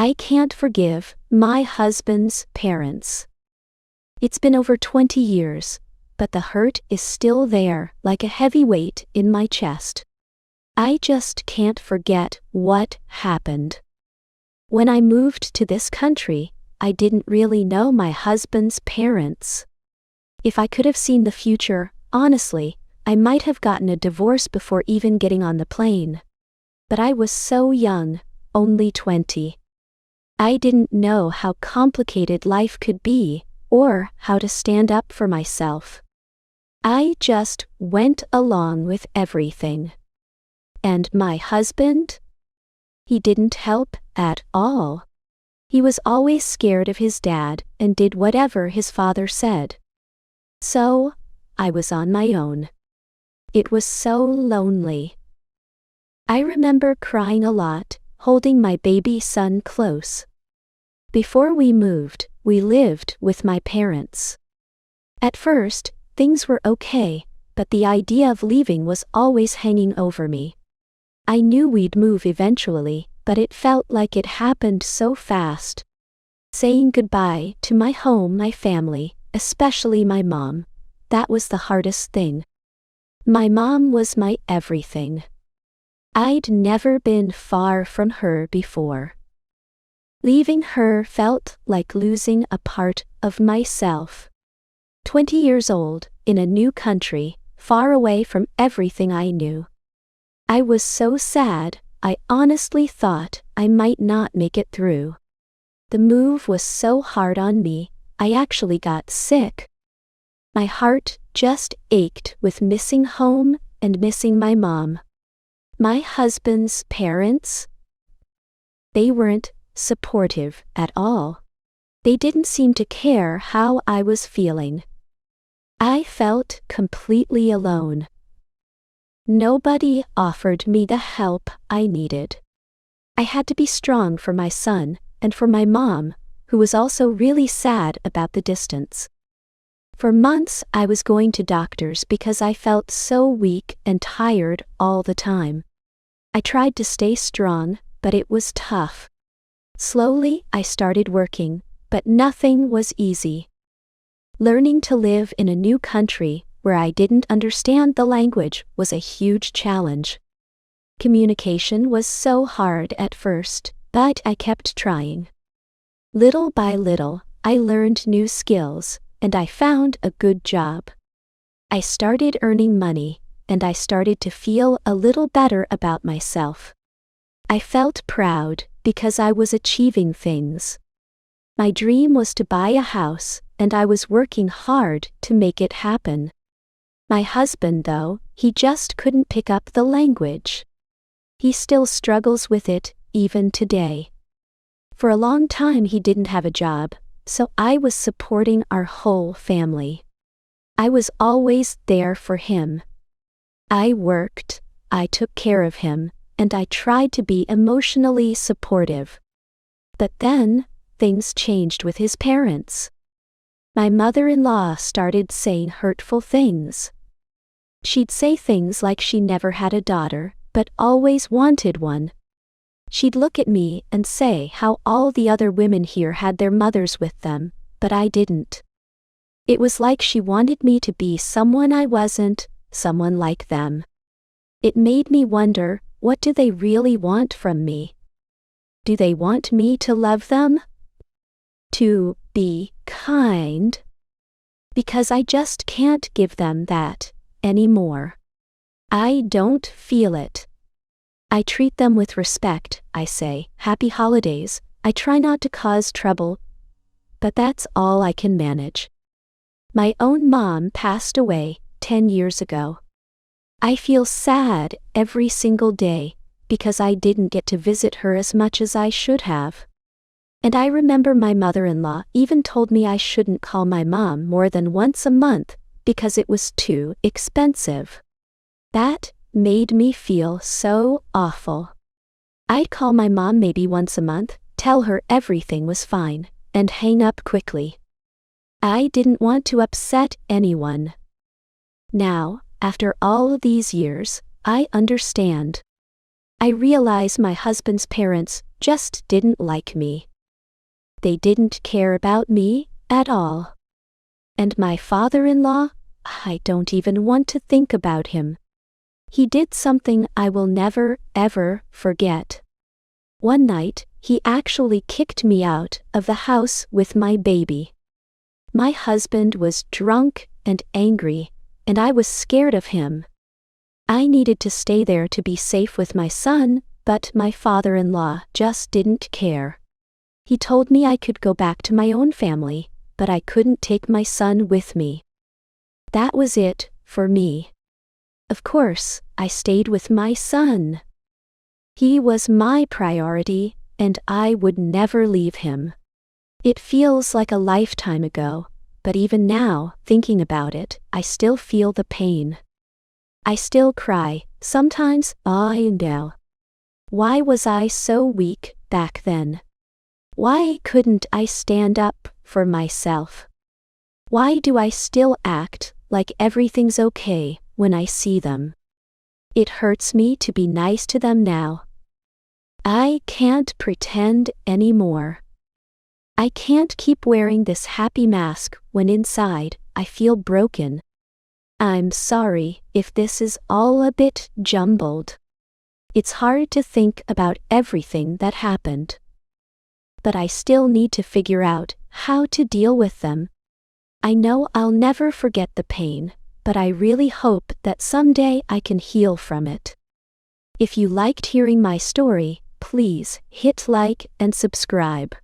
I can't forgive my husband's parents. It's been over 20 years, but the hurt is still there like a heavy weight in my chest. I just can't forget what happened. When I moved to this country, I didn't really know my husband's parents. If I could have seen the future, honestly, I might have gotten a divorce before even getting on the plane. But I was so young, only 20. I didn't know how complicated life could be, or how to stand up for myself. I just went along with everything. And my husband? He didn't help at all. He was always scared of his dad and did whatever his father said. So, I was on my own. It was so lonely. I remember crying a lot, holding my baby son close. Before we moved, we lived with my parents. At first, things were okay, but the idea of leaving was always hanging over me. I knew we'd move eventually, but it felt like it happened so fast. Saying goodbye to my home, my family, especially my mom, that was the hardest thing. My mom was my everything. I'd never been far from her before. Leaving her felt like losing a part of myself. 20 years old, in a new country, far away from everything I knew. I was so sad, I honestly thought I might not make it through. The move was so hard on me, I actually got sick. My heart just ached with missing home and missing my mom. My husband's parents? They weren't supportive at all. They didn't seem to care how I was feeling. I felt completely alone. Nobody offered me the help I needed. I had to be strong for my son and for my mom, who was also really sad about the distance. For months I was going to doctors because I felt so weak and tired all the time. I tried to stay strong, but it was tough. Slowly I started working, but nothing was easy. Learning to live in a new country where I didn't understand the language was a huge challenge. Communication was so hard at first, but I kept trying. Little by little, I learned new skills, and I found a good job. I started earning money, and I started to feel a little better about myself. I felt proud because I was achieving things. My dream was to buy a house, and I was working hard to make it happen. My husband, though, he just couldn't pick up the language. He still struggles with it, even today. For a long time he didn't have a job, so I was supporting our whole family. I was always there for him. I worked, I took care of him, and I tried to be emotionally supportive. But then, things changed with his parents. My mother-in-law started saying hurtful things. She'd say things like she never had a daughter, but always wanted one. She'd look at me and say how all the other women here had their mothers with them, but I didn't. It was like she wanted me to be someone I wasn't, someone like them. It made me wonder, what do they really want from me? Do they want me to love them? To be kind? Because I just can't give them that anymore. I don't feel it. I treat them with respect, I say, happy holidays, I try not to cause trouble, but that's all I can manage. My own mom passed away 10 years ago. I feel sad every single day because I didn't get to visit her as much as I should have. And I remember my mother-in-law even told me I shouldn't call my mom more than once a month because it was too expensive. That made me feel so awful. I'd call my mom maybe once a month, tell her everything was fine, and hang up quickly. I didn't want to upset anyone. Now, after all these years, I understand. I realize my husband's parents just didn't like me. They didn't care about me at all. And my father-in-law, I don't even want to think about him. He did something I will never, ever forget. One night, he actually kicked me out of the house with my baby. My husband was drunk and angry, and I was scared of him. I needed to stay there to be safe with my son, but my father-in-law just didn't care. He told me I could go back to my own family, but I couldn't take my son with me. That was it for me. Of course, I stayed with my son. He was my priority, and I would never leave him. It feels like a lifetime ago, but even now, thinking about it, I still feel the pain. I still cry, sometimes. I know. Why was I so weak back then? Why couldn't I stand up for myself? Why do I still act like everything's okay when I see them? It hurts me to be nice to them now. I can't pretend anymore. I can't keep wearing this happy mask when inside I feel broken. I'm sorry if this is all a bit jumbled. It's hard to think about everything that happened. But I still need to figure out how to deal with them. I know I'll never forget the pain, but I really hope that someday I can heal from it. If you liked hearing my story, please hit like and subscribe.